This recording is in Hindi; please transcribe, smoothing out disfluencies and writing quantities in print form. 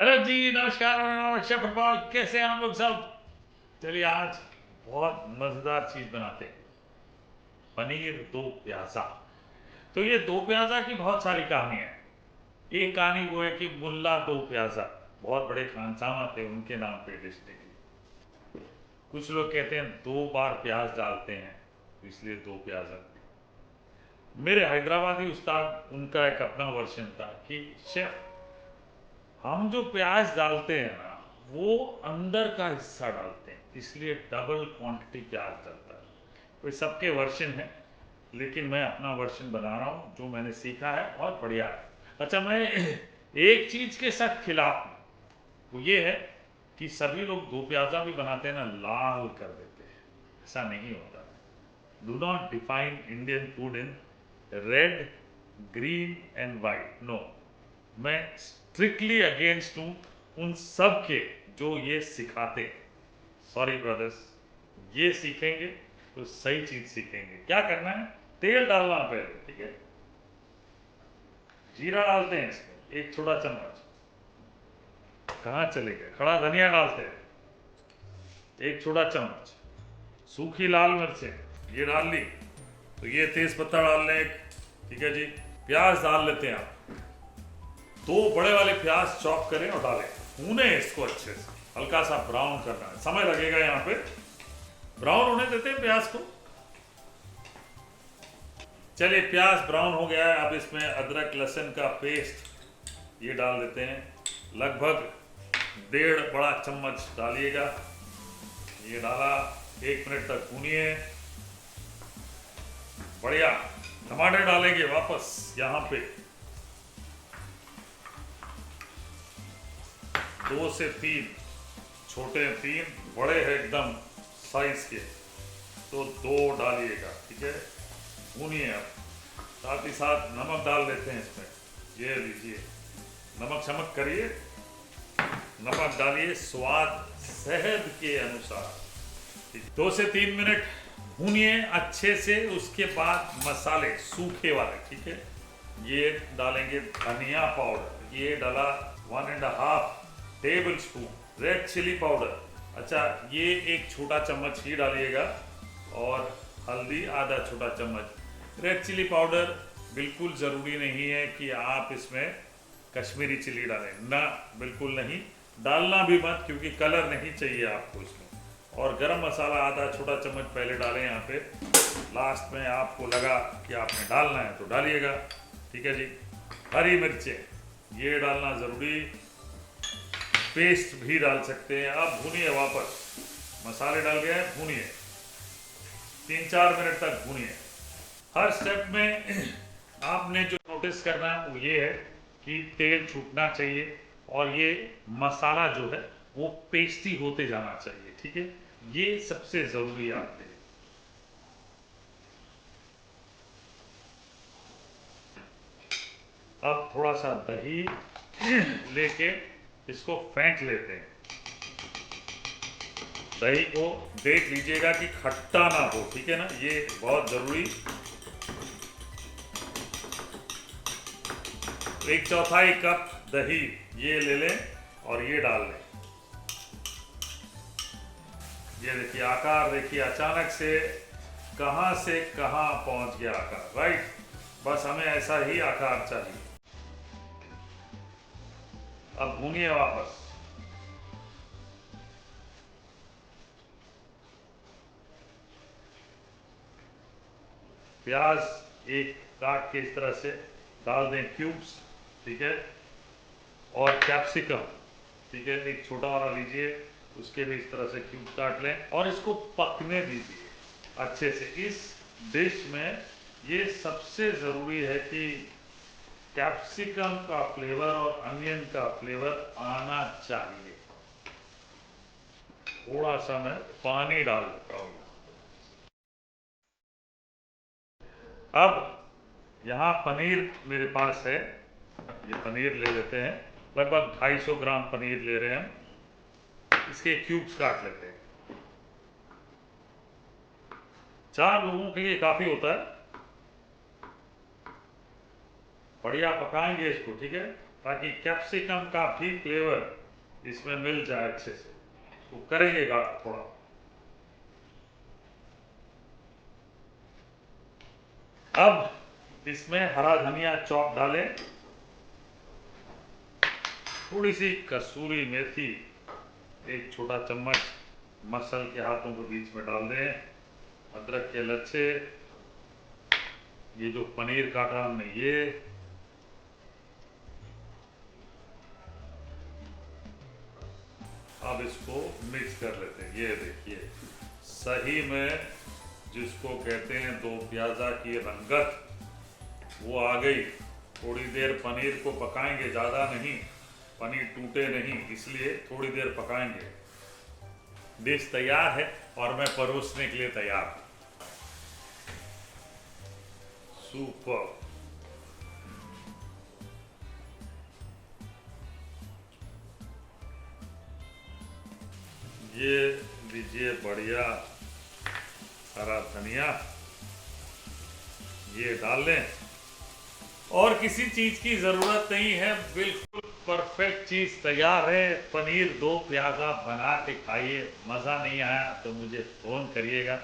हेलो जी, नमस्कार नमस्कार प्रभात, कैसे हैं हम लोग सब। चलिए आज बहुत मज़ेदार चीज़ बनाते हैं, पनीर दो प्याज़ा। तो ये दो प्याज़ा की बहुत सारी कहानी है। एक कहानी वो है कि मुल्ला दो प्याज़ा, बहुत बड़े खानसामा थे, उनके नाम पे डिश निकली। कुछ लोग कहते हैं दो बार प्याज डालते हैं इसलिए दो प्याज़ा। मेरे हैदराबादी उस्ताद, उनका एक अपना वर्जन था कि शेफ, हम जो प्याज डालते हैं ना, वो अंदर का हिस्सा डालते हैं, इसलिए डबल क्वांटिटी प्याज डालता है। कोई सबके वर्जन है, लेकिन मैं अपना वर्जन बना रहा हूँ, जो मैंने सीखा है बहुत बढ़िया है। अच्छा, मैं एक चीज़ के साथ खिलाफ हूँ, वो ये है कि सभी लोग दो प्याज़ा भी बनाते हैं ना, लाल कर देते हैं। ऐसा नहीं होता। Do not define Indian food in red, green and white, no. मैं स्ट्रिक्टली अगेंस्ट हूँ उन सब के जो ये सिखाते हैं। सॉरी ब्रदर्स, ये सीखेंगे तो सही चीज़ सीखेंगे। क्या करना है, तेल डालना पहले, ठीक है। जीरा डालते हैं इसमें एक छोटा चम्मच। कहाँ चले गए, खड़ा धनिया डालते हैं एक छोटा चम्मच। सूखी लाल मिर्चें ये डाल ली, तो ये तेज पत्ता डाल लें एक, ठीक है जी। प्याज डाल लेते हैं आप, दो बड़े वाले प्याज चॉप करें और डालें। भूने इसको अच्छे से, हल्का सा ब्राउन करना है, समय लगेगा यहाँ पे। ब्राउन होने देते हैं प्याज को। चलिए प्याज ब्राउन हो गया है, अब इसमें अदरक लहसुन का पेस्ट ये डाल देते हैं। लगभग 1.5 बड़ा चम्मच डालिएगा। ये डाला, 1 मिनट तक भूनिए। बढ़िया। टमाटर डालेंगे वापस यहाँ पे, 2 से 3, छोटे 3, बड़े हैं एकदम साइज के, तो 2 डालिएगा, ठीक है। भूनिए अब, साथ ही साथ नमक डाल देते हैं इसमें। ये लीजिए, नमक शमक करिए, नमक डालिए स्वाद सेहत के अनुसार। 2 से 3 मिनट भूनिए अच्छे से, उसके बाद मसाले सूखे वाले, ठीक है। ये डालेंगे धनिया पाउडर, ये डाला 1.5 tablespoon. Red chilli powder, अच्छा ये एक छोटा चम्मच ही डालिएगा। और हल्दी आधा छोटा चम्मच। रेड चिली पाउडर बिल्कुल ज़रूरी नहीं है कि आप इसमें कश्मीरी चिली डालें, ना बिल्कुल नहीं, डालना भी मत, क्योंकि कलर नहीं चाहिए आपको इसमें। और गरम मसाला आधा छोटा चम्मच पहले डालें यहाँ पे, लास्ट में आपको लगा कि आपने डालना है तो डालिएगा, ठीक है जी। हरी मिर्चें ये डालना ज़रूरी, पेस्ट भी डाल सकते हैं। अब भूनिए वापस, मसाले डाल गए, भूनिए 3-4 मिनट तक भूनिए। हर स्टेप में आपने जो नोटिस करना है वो ये है कि तेल छूटना चाहिए, और ये मसाला जो है वो पेस्टी होते जाना चाहिए, ठीक है। ये सबसे ज़रूरी बात है। अब थोड़ा सा दही लेके इसको फेंट लेते हैं। दही को देख लीजिएगा कि खट्टा ना हो, ठीक है ना, ये बहुत ज़रूरी। 1/4 कप दही ये ले लें और ये डाल लें। ये देखिए आकार, देखिए अचानक से कहाँ पहुंच गया आकार, राइट। बस हमें ऐसा ही आकार चाहिए। अब भूनिए वापस। प्याज एक काट के इस तरह से डाल दें, क्यूब्स, ठीक है। और कैप्सिकम, ठीक है, एक छोटा वाला लीजिए, उसके भी इस तरह से क्यूब काट लें और इसको पकने दीजिए अच्छे से। इस डिश में ये सबसे ज़रूरी है कि कैप्सिकम का फ्लेवर और अनियन का फ्लेवर आना चाहिए। थोड़ा सा मैं पानी डाल देता हूँ। अब यहाँ पनीर मेरे पास है, ये पनीर ले लेते हैं। लगभग 250 ग्राम पनीर ले रहे हैं हम। इसके क्यूब्स काट लेते हैं। 4 लोगों के लिए काफ़ी होता है। बढ़िया पकाएंगे इसको, ठीक है। ताकि कैप्सिकम का भी फ्लेवर इसमें मिल जाए अच्छे से। तो करेंगे थोड़ा। अब इसमें हरा धनिया चॉप डालें, थोड़ी सी कसूरी मेथी, एक छोटा चम्मच मसल के हाथों के बीच में डाल दें, अदरक के लच्छे, ये जो पनीर काटा हमने ये, अब इसको मिक्स कर लेते हैं। ये देखिए सही में जिसको कहते हैं दो प्याजा की रंगत वो आ गई। थोड़ी देर पनीर को पकाएंगे, ज़्यादा नहीं, पनीर टूटे नहीं, इसलिए थोड़ी देर पकाएंगे। डिश तैयार है और मैं परोसने के लिए तैयार हूँ। सुपर। ये लीजिए बढ़िया हरा धनिया, ये डाल लें। और किसी चीज़ की ज़रूरत नहीं है, बिल्कुल परफेक्ट चीज़ तैयार है। पनीर दो प्याजा बना के खाइए। मज़ा नहीं आया तो मुझे फ़ोन करिएगा।